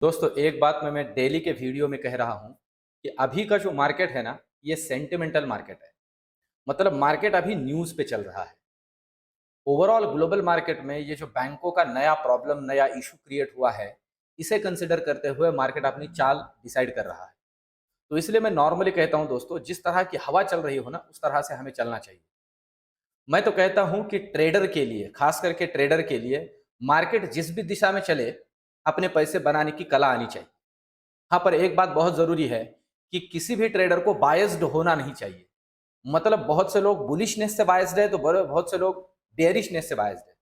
दोस्तों एक बात मैं डेली के वीडियो में कह रहा हूँ कि अभी का जो मार्केट है ना, ये सेंटिमेंटल मार्केट है। मतलब मार्केट अभी न्यूज़ पे चल रहा है। ओवरऑल ग्लोबल मार्केट में ये जो बैंकों का नया प्रॉब्लम, नया इशू क्रिएट हुआ है, इसे कंसिडर करते हुए मार्केट अपनी चाल डिसाइड कर रहा है। तो इसलिए मैं नॉर्मली कहता हूँ दोस्तों, जिस तरह की हवा चल रही हो ना, उस तरह से हमें चलना चाहिए। मैं तो कहता हूँ कि ट्रेडर के लिए, खास करके ट्रेडर के लिए, मार्केट जिस भी दिशा में चले, अपने पैसे बनाने की कला आनी चाहिए। हाँ, पर एक बात बहुत ज़रूरी है कि किसी भी ट्रेडर को बायस्ड होना नहीं चाहिए। मतलब बहुत से लोग बुलिशनेस से बायस्ड है, तो बहुत से लोग बेयरिशनेस से बायस्ड है।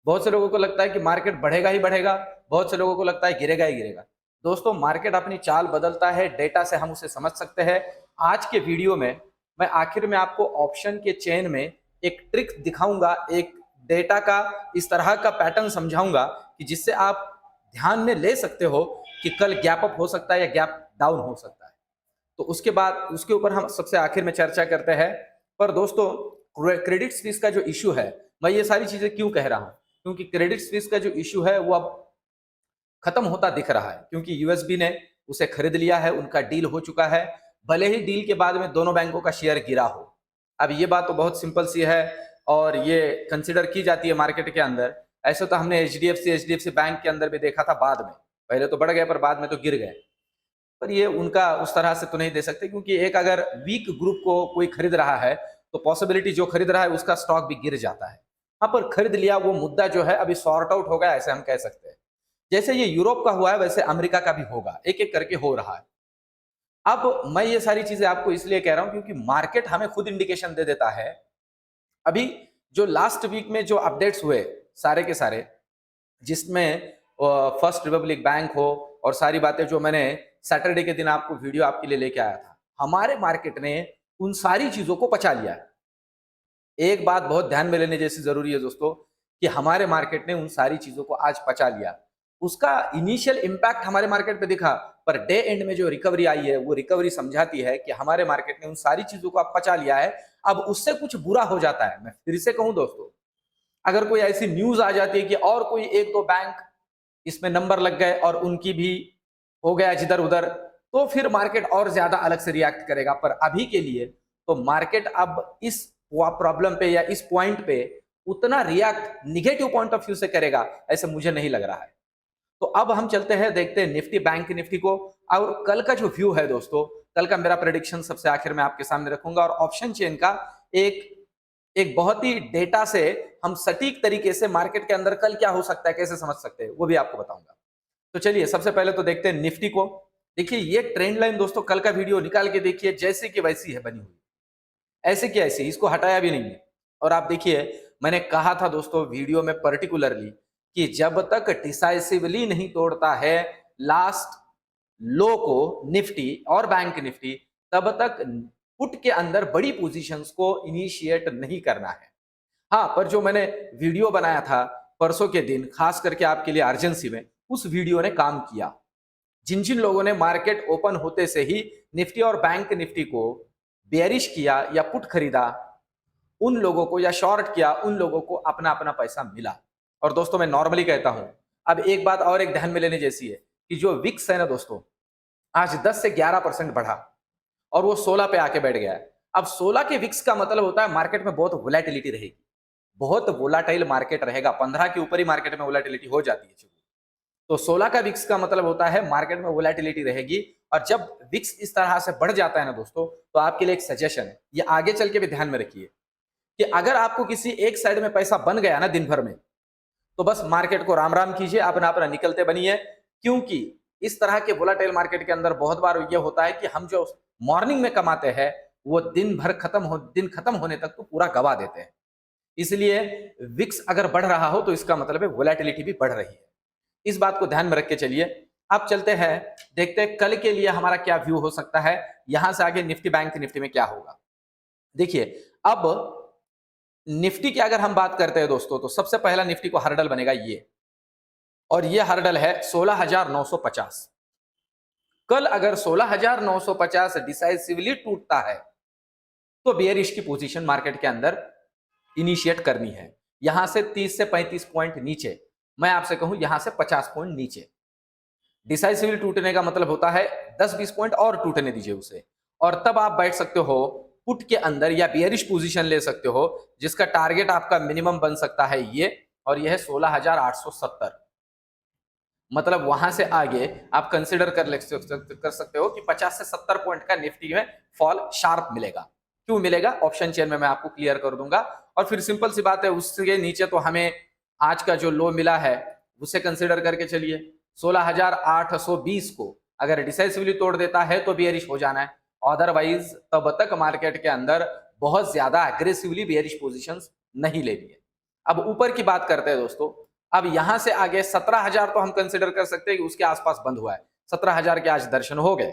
बहुत से लोगों को लगता है कि मार्केट बढ़ेगा ही बढ़ेगा, बहुत से लोगों को लगता है गिरेगा ही गिरेगा। दोस्तों मार्केट अपनी चाल बदलता है, डेटा से हम उसे समझ सकते हैं। आज के वीडियो में मैं आखिर में आपको ऑप्शन के चेन में एक ट्रिक दिखाऊंगा, एक डेटा का इस तरह का पैटर्न समझाऊंगा कि जिससे आप ध्यान में ले सकते हो कि कल गैप अप हो सकता है या गैप डाउन हो सकता है। तो उसके बाद उसके ऊपर हम सबसे आखिर में चर्चा करते हैं। पर दोस्तों क्रेडिट स्विस का जो इशू है, मैं ये सारी चीजें क्यों कह रहा हूं, क्योंकि क्रेडिट स्विस का जो इशू है वो अब खत्म होता दिख रहा है, क्योंकि यूएसबी ने उसे खरीद लिया है, उनका डील हो चुका है। भले ही डील के बाद में दोनों बैंकों का शेयर गिरा हो। अब ये बात तो बहुत सिंपल सी है और ये कंसिडर की जाती है मार्केट के अंदर। ऐसे तो हमने एचडीएफसी बैंक के अंदर भी देखा था बाद में। पहले तो बढ़ गए पर बाद में तो गिर गए। पर ये उनका उस तरह से तो नहीं दे सकते, क्योंकि एक अगर वीक ग्रुप को कोई खरीद रहा है तो पॉसिबिलिटी जो खरीद रहा है उसका स्टॉक भी गिर जाता है। हाँ, पर खरीद लिया वो मुद्दा जो है अभी सॉर्ट आउट हो गया, ऐसे हम कह सकते हैं। जैसे ये यूरोप का हुआ है वैसे अमेरिका का भी होगा, एक एक करके हो रहा है। अब मैं ये सारी चीजें आपको इसलिए कह रहा हूं क्योंकि मार्केट हमें खुद इंडिकेशन दे देता है। अभी जो लास्ट वीक में जो अपडेट्स हुए सारे के सारे, जिसमें फर्स्ट रिपब्लिक बैंक हो और सारी बातें जो मैंने सैटरडे के दिन आपको वीडियो आपके लिए लेके आया था, हमारे मार्केट ने उन सारी चीजों को पचा लिया है। एक बात बहुत ध्यान में लेने जैसी जरूरी है दोस्तों, कि हमारे मार्केट ने उन सारी चीजों को आज पचा लिया। उसका इनिशियल इम्पैक्ट हमारे मार्केट पे दिखा, पर डे एंड में जो रिकवरी आई है वो रिकवरी समझाती है कि हमारे मार्केट ने उन सारी चीजों को अब पचा लिया है। अब उससे कुछ बुरा हो जाता है, मैं फिर से कहूं दोस्तों, अगर कोई ऐसी न्यूज आ जाती है कि और कोई एक दो बैंक इसमें नंबर लग गए और उनकी भी हो गया जिधर उधर, तो फिर मार्केट और ज्यादा अलग से रिएक्ट करेगा। पर अभी के लिए तो मार्केट अब इस प्रॉब्लम पे या इस पॉइंट पे उतना react negative point of view से करेगा, ऐसे मुझे नहीं लग रहा है। तो अब हम चलते हैं, देखते हैं निफ्टी बैंक निफ्टी को। और कल का जो व्यू है दोस्तों, कल का मेरा प्रेडिक्शन सबसे आखिर में आपके सामने रखूंगा, और ऑप्शन चेन का एक एक बहुत ही डेटा से हम सटीक तरीके से मार्केट के अंदर कल क्या हो सकता है, कैसे समझ सकते हैं, वो भी आपको बताऊंगा। तो चलिए सबसे पहले तो देखते हैं निफ्टी को। देखिए ये ट्रेंड लाइन दोस्तों, कल का वीडियो निकाल के देखिए, जैसे कि वैसी है बनी हुई, ऐसे की ऐसी, इसको हटाया भी नहीं है। और आप देखिए, मैंने कहा था दोस्तों वीडियो में पर्टिकुलरली कि जब तक डिसाइसिवली नहीं तोड़ता है लास्ट लो को निफ्टी और बैंक निफ्टी, तब तक पुट के अंदर बड़ी पोजीशंस को इनिशिएट नहीं करना है। हाँ, पर जो मैंने वीडियो बनाया था परसों के दिन, खास करके आपके लिए अर्जेंसी में, उस वीडियो ने काम किया। जिन जिन लोगों ने मार्केट ओपन होते से ही निफ्टी और बैंक निफ्टी को बेयरिश किया या पुट खरीदा, उन लोगों को, या शॉर्ट किया, उन लोगों को अपना अपना पैसा मिला। और दोस्तों मैं नॉर्मली कहता हूं, अब एक बात और एक ध्यान में लेने जैसी है कि जो विक्स है ना दोस्तों, आज 10 से 11% बढ़ा और वो 16 पे आके बैठ गया है। अब 16 के विक्स का मतलब होता है मार्केट में बहुत वोलेटिलिटी रहेगी, बहुत वोलाटाइल मार्केट रहेगा। 15 के ऊपर ही मार्केट में वोलेटिलिटी हो जाती है। तो 16 का विक्स का मतलब होता है मार्केट में वोलेटिलिटी रहेगी। और जब विक्स इस तरह से बढ़ जाता है ना दोस्तों, तो आपके लिए एक सजेशन है, ये आगे चल के भी ध्यान में रखिए कि अगर आपको किसी एक साइड में पैसा बन गया ना दिन भर में, तो बस मार्केट को राम राम कीजिए, अपना अपना निकलते बनिए। क्योंकि इस तरह के वोलाटाइल मार्केट के अंदर बहुत बार ये होता है कि हम जो मॉर्निंग में कमाते हैं वो दिन खत्म होने तक तो पूरा गवा देते हैं। इसलिए विक्स अगर बढ़ रहा हो तो इसका मतलब है वोलेटिलिटी भी बढ़ रही है। इस बात को ध्यान में रख के चलिए। अब चलते हैं, देखते हैं कल के लिए हमारा क्या व्यू हो सकता है, यहां से आगे निफ्टी बैंक निफ्टी में क्या होगा। देखिए, अब निफ्टी की अगर हम बात करते हैं दोस्तों, तो सबसे पहला निफ्टी को हर्डल बनेगा ये, और ये हर्डल है 16,950। कल अगर 16,950 डिसाइसिवली टूटता है तो बेयरिश की पोजीशन मार्केट के अंदर इनिशिएट करनी है। यहां से 30 से 35 पॉइंट नीचे, मैं आपसे कहूं यहां से 50 पॉइंट नीचे। डिसाइसिवली टूटने का मतलब होता है 10-20 पॉइंट और टूटने दीजिए उसे, और तब आप बैठ सकते हो पुट के अंदर या बियरिश पोजीशन ले सकते हो, जिसका टारगेट आपका मिनिमम बन सकता है ये, और यह है 16,870। मतलब वहां से आगे आप कंसिडर कर सकते हो कि 50 से 70 पॉइंट का निफ्टी में फॉल शार्प मिलेगा। क्यों मिलेगा, ऑप्शन चेन में मैं आपको क्लियर कर दूंगा। और फिर सिंपल सी बात है, उसके नीचे तो हमें आज का जो लो मिला है उसे कंसिडर करके चलिए। 16,820 को अगर डिसाइसिवली तोड़ देता है तो बियरिश हो जाना है, अदरवाइज तब तक मार्केट के अंदर बहुत ज्यादा एग्रेसिवली बियरिश पोजीशंस नहीं लेनी है। अब ऊपर की बात करते हैं दोस्तों। अब यहां से आगे 17,000 तो हम कंसिडर कर सकते हैं कि उसके आसपास बंद हुआ है, 17,000 के आज दर्शन हो गए।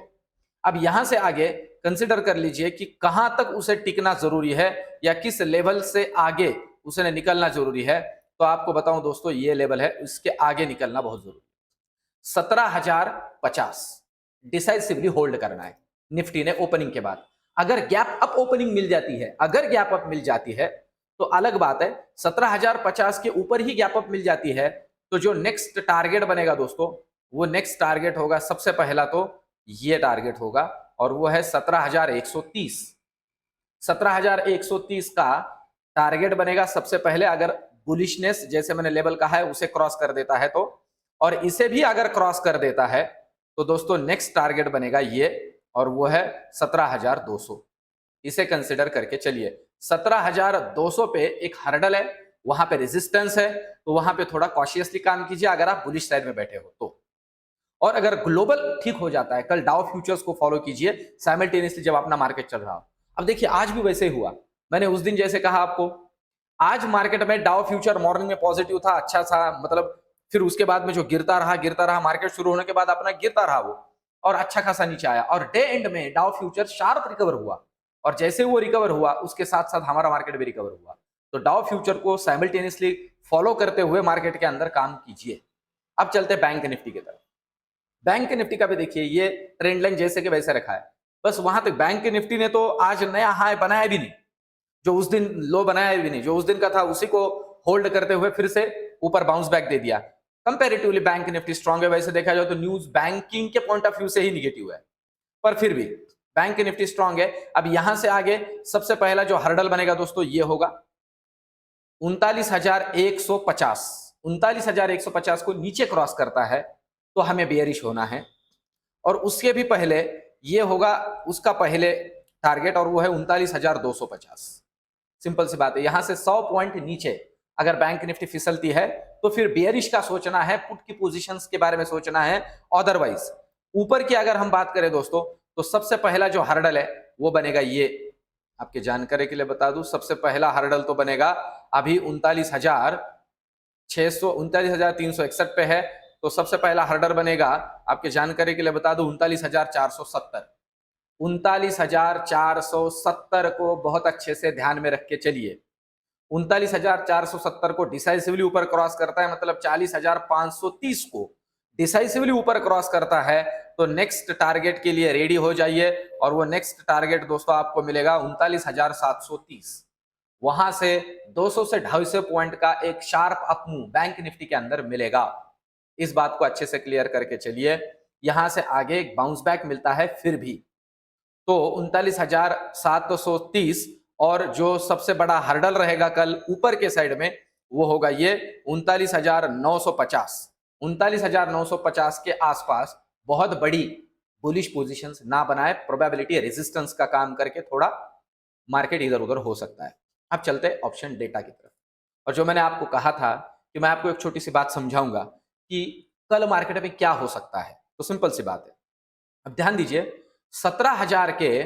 अब यहां से आगे कंसिडर कर लीजिए कि कहां तक उसे टिकना जरूरी है या किस लेवल से आगे उसे निकलना जरूरी है। तो आपको बताऊं दोस्तों, ये लेवल है, इसके आगे निकलना बहुत जरूरी है। 17,050 डिसाइसिवली होल्ड करना है निफ्टी ने ओपनिंग के बाद। अगर गैप अप ओपनिंग मिल जाती है, अगर गैप अप मिल जाती है तो अलग बात है। 17,050 के ऊपर ही गैप अप मिल जाती है तो जो नेक्स्ट टारगेट बनेगा दोस्तों, वो नेक्स्ट टारगेट होगा सबसे पहला तो ये टारगेट होगा, और वो है 17,130। 17,130 का टारगेट बनेगा सबसे पहले, अगर बुलिशनेस जैसे मैंने लेवल कहा है उसे क्रॉस कर देता है तो, और इसे भी अगर क्रॉस कर देता है तो दोस्तों नेक्स्ट टारगेट बनेगा ये, और वो है 17,200। इसे कंसिडर करके चलिए। 17,200 पे एक हर्डल है, वहां पे रेजिस्टेंस है, तो वहां पे थोड़ा कॉशियसली काम कीजिए अगर आप बुलिश साइड में बैठे हो तो। और अगर ग्लोबल ठीक हो जाता है, कल डाउ फ्यूचर्स को फॉलो कीजिए साइमल्टेनियसली जब अपना मार्केट चल रहा हो। अब देखिए आज भी वैसे ही हुआ, मैंने उस दिन जैसे कहा आपको, आज मार्केट में डाउ फ्यूचर मॉर्निंग में पॉजिटिव था, अच्छा था, मतलब फिर उसके बाद में जो गिरता रहा मार्केट शुरू होने के बाद अपना गिरता रहा वो, और अच्छा खासा नीचे आया, और डे एंड में डाउ फ्यूचर शार्प रिकवर हुआ, और जैसे वो रिकवर हुआ उसके साथ साथ हमारा मार्केट भी रिकवर हुआ। तो डाउ फ्यूचर को साइमल्टेनियसली फॉलो करते हुए मार्केट के अंदर काम कीजिए। अब चलते हैं बैंक निफ्टी की तरफ। बैंक निफ्टी का भी देखिए ये ट्रेंड लाइन जैसे कि वैसे रखा है, बस वहां तक बैंक निफ्टी ने तो आज नया हाई बनाया भी नहीं, जो उस दिन लो बनाया भी नहीं, जो उस दिन का था उसी को होल्ड करते हुए फिर से ऊपर बाउंस बैक दे दिया। कंपैरेटिवली बैंक निफ्टी स्ट्रांग है, वैसे देखा जाए तो न्यूज बैंकिंग के पॉइंट ऑफ व्यू से ही निगेटिव है, पर फिर भी बैंक निफ्टी स्ट्रांग है। अब यहां से आगे सबसे पहला जो हर्डल बनेगा दोस्तों ये होगा 39,150। 39,150 को नीचे क्रॉस करता है तो हमें बेयरिश होना है, और उसके भी पहले ये होगा उसका पहले टारगेट, और वो है 39,250। सिंपल सी बात है, यहां से 100 पॉइंट नीचे अगर बैंक निफ्टी फिसलती है तो फिर बेयरिश का सोचना है, पुट की पोजीशंस के बारे में सोचना है। अदरवाइज ऊपर की अगर हम बात करें दोस्तों, तो सबसे पहला जो हर्डल है वो बनेगा ये, आपके जानकारी के लिए बता दूं, सबसे पहला हर्डल तो बनेगा अभी 39,600 39,361 पे है, तो सबसे पहला हर्डर बनेगा, आपके जानकारी के लिए बता दूं, 39,470। 39,470 को बहुत अच्छे से ध्यान में रख के चलिए। 39,470 को डिसाइसिवली ऊपर क्रॉस करता है, मतलब 40,530 को डिसाइसिवली ऊपर क्रॉस करता है तो नेक्स्ट टारगेट के लिए रेडी हो जाइए, और वो नेक्स्ट टारगेट दोस्तों आपको मिलेगा 39,730। वहां से 200 से 250 पॉइंट का एक sharp up move bank Nifty के अंदर मिलेगा। इस बात को अच्छे से क्लियर करके चलिए। यहां से आगे एक बाउंस बैक मिलता है फिर भी, तो 39,730, और जो सबसे बड़ा हर्डल रहेगा कल ऊपर के साइड में वो होगा ये 39,950। 39,950 के आसपास बहुत बड़ी बुलिश पोजीशंस ना बनाए, प्रोबेबिलिटी रेजिस्टेंस का काम करके थोड़ा मार्केट इधर उधर हो सकता है। अब चलते हैं ऑप्शन डेटा की तरफ, और जो मैंने आपको कहा था कि मैं आपको एक छोटी सी बात समझाऊंगा कि कल मार्केट में क्या हो सकता है, तो सिंपल सी बात है। अब ध्यान दीजिए, 17,000 के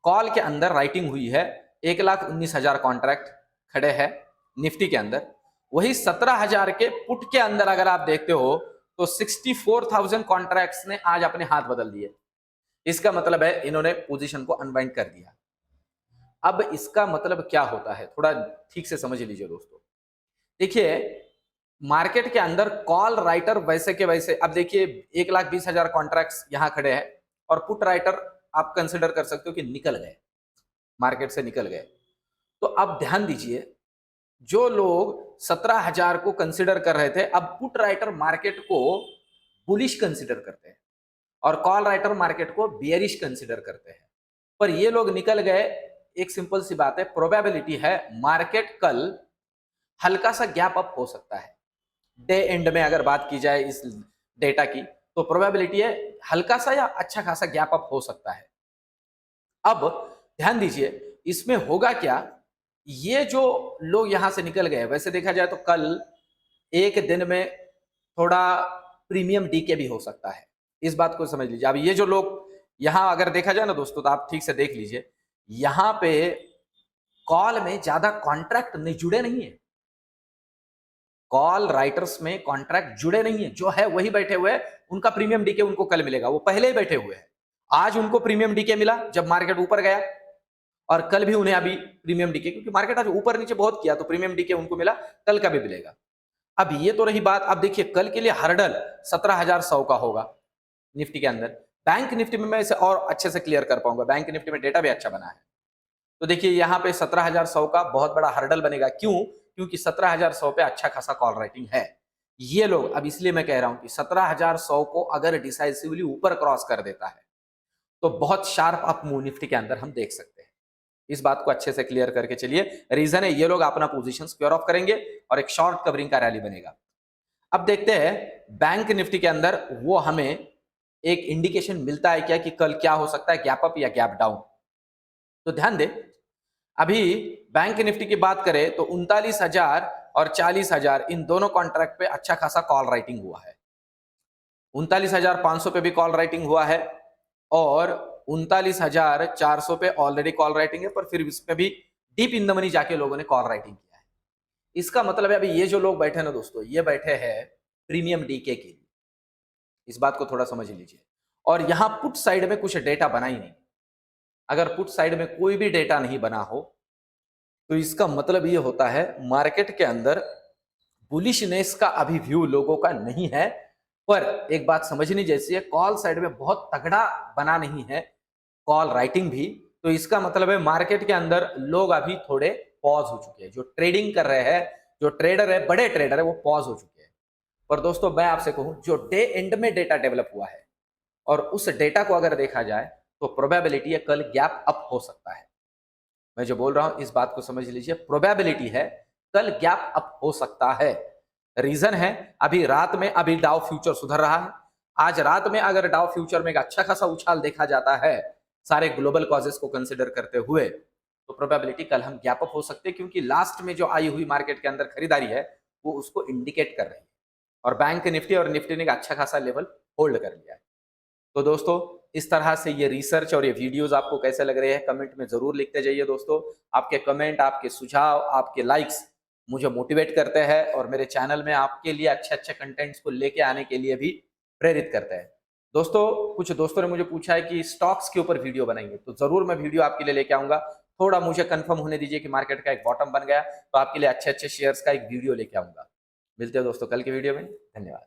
कॉल के अंदर राइटिंग हुई है, 1,19,000 कॉन्ट्रैक्ट खड़े हैं निफ्टी के अंदर। वही 17,000 के पुट के अंदर अगर आप देखते हो तो 64,000 कॉन्ट्रैक्ट्स ने आज अपने हाथ बदल दिए। इसका मतलब है इन्होंने पोजीशन को अनवाइंड कर दिया। अब इसका मतलब क्या होता है, थोड़ा ठीक से समझ लीजिए दोस्तों। देखिए मार्केट के अंदर कॉल राइटर वैसे के वैसे, अब देखिए 1,20,000 कॉन्ट्रैक्ट्स यहां खड़े हैं, और पुट राइटर आप कंसिडर कर सकते हो कि निकल गए, मार्केट से निकल गए। तो अब ध्यान दीजिए, जो लोग 17,000 को कंसिडर कर रहे थे, अब पुट राइटर मार्केट को बुलिश कंसिडर करते हैं और कॉल राइटर मार्केट को बियरिश कंसिडर करते हैं। पर ये लोग निकल गए, एक सिंपल सी बात है, प्रोबेबिलिटी है मार्केट कल हल्का सा गैप अप हो सकता है। डे एंड में अगर बात की जाए इस डेटा की तो प्रोबेबिलिटी है हल्का सा या अच्छा खासा गैप अप हो सकता है। अब ध्यान दीजिए इसमें होगा क्या, ये जो लोग यहां से निकल गए, वैसे देखा जाए तो कल एक दिन में थोड़ा प्रीमियम डीके भी हो सकता है, इस बात को समझ लीजिए। अब ये जो लोग यहां अगर देखा जाए ना दोस्तों, तो आप ठीक से देख लीजिए, यहां पे कॉल में ज्यादा कॉन्ट्रैक्ट नहीं जुड़े नहीं है, कॉल राइटर्स में कॉन्ट्रैक्ट जुड़े नहीं है, जो है वही बैठे हुए हैं, उनका प्रीमियम डीके उनको कल मिलेगा, वो पहले ही बैठे हुए हैं। आज उनको प्रीमियम डीके मिला जब मार्केट ऊपर गया, और कल भी उन्हें अभी प्रीमियम डीके, क्योंकि मार्केट आज ऊपर नीचे बहुत किया तो प्रीमियम डीके उनको मिला, कल का भी मिलेगा। अब ये तो रही बात। अब देखिए कल के लिए हर्डल 17,100 का होगा निफ्टी के अंदर। बैंक निफ्टी में मैं इसे और अच्छे से क्लियर कर पाऊंगा, बैंक निफ्टी में डेटा भी अच्छा बना है। तो देखिए यहाँ पे 17,100 का बहुत बड़ा हर्डल बनेगा। क्यों? क्योंकि 17,100 पे अच्छा खासा कॉल राइटिंग है। ये लोग, अब इसलिए मैं कह रहा हूं कि 17,100 को अगर डिसाइसिवली ऊपर क्रॉस कर देता है तो बहुत शार्प अप मूव निफ्टी के अंदर हम देख सकते हैं। इस बात को अच्छे से क्लियर करके चलिए। रीजन है ये लोग अपना पोजीशन स्क्वायर ऑफ करेंगे और एक शॉर्ट कवरिंग का रैली बनेगा। अब देखते हैं बैंक निफ्टी के अंदर वो हमें एक इंडिकेशन मिलता है क्या कि कल क्या हो सकता है, गैप अप या गैप डाउन। तो ध्यान दे, अभी बैंक निफ्टी की बात करें तो 39,000 और 40,000 इन दोनों कॉन्ट्रैक्ट पे अच्छा खासा कॉल राइटिंग हुआ है। 39,500 पे भी कॉल राइटिंग हुआ है और 39,400 पे ऑलरेडी कॉल राइटिंग है, पर फिर इसमें भी डीप इन द मनी जाके लोगों ने कॉल राइटिंग किया है। इसका मतलब है अभी ये जो लोग बैठे ना दोस्तों, ये बैठे हैं प्रीमियम डीके के लिए। इस बात को थोड़ा समझ लीजिए। और यहां पुट साइड में कुछ डेटा बना ही नहीं। अगर पुट साइड में कोई भी डेटा नहीं बना हो तो इसका मतलब ये होता है मार्केट के अंदर बुलिशनेस का अभी व्यू लोगों का नहीं है। पर एक बात समझनी जैसी है, कॉल साइड में बहुत तगड़ा बना नहीं है कॉल राइटिंग भी। तो इसका मतलब है मार्केट के अंदर लोग अभी थोड़े पॉज हो चुके हैं, जो ट्रेडिंग कर रहे हैं, जो ट्रेडर है, बड़े ट्रेडर है, वो पॉज हो चुके हैं। पर दोस्तों मैं आपसे कहूं, जो डे एंड में डेटा डेवलप हुआ है और उस डेटा को अगर देखा जाए तो प्रोबेबिलिटी है कल गैप अप हो सकता है। मैं जो बोल रहा हूं इस बात को समझ लीजिए, प्रोबेबिलिटी है कल गैप अप हो सकता है। रीजन है अभी रात में अभी डाउ फ्यूचर सुधर रहा है। आज रात में अगर डाउ फ्यूचर में एक अच्छा खासा उछाल देखा जाता है सारे ग्लोबल कॉजेस को कंसिडर करते हुए, तो प्रोबेबिलिटी कल हम गैप अप हो सकते हैं, क्योंकि लास्ट में जो आई हुई मार्केट के अंदर खरीदारी है वो उसको इंडिकेट कर रही है और बैंक निफ्टी और निफ्टी ने एक अच्छा खासा लेवल होल्ड कर लिया है। तो दोस्तों इस तरह से ये रिसर्च और ये वीडियोस आपको कैसे लग रहे हैं कमेंट में जरूर लिखते जाइए दोस्तों। आपके कमेंट, आपके सुझाव, आपके लाइक्स मुझे मोटिवेट करते हैं और मेरे चैनल में आपके लिए अच्छे अच्छे कंटेंट्स को लेके आने के लिए भी प्रेरित करते हैं। दोस्तों कुछ दोस्तों ने मुझे पूछा है कि स्टॉक्स के ऊपर वीडियो बनाएंगे, तो जरूर मैं वीडियो आपके लिए लेके आऊंगा। थोड़ा मुझे कंफर्म होने दीजिए कि मार्केट का एक बॉटम बन गया तो आपके लिए अच्छे अच्छे शेयर्स का एक वीडियो लेके आऊंगा। मिलते हैं दोस्तों कल के वीडियो में। धन्यवाद।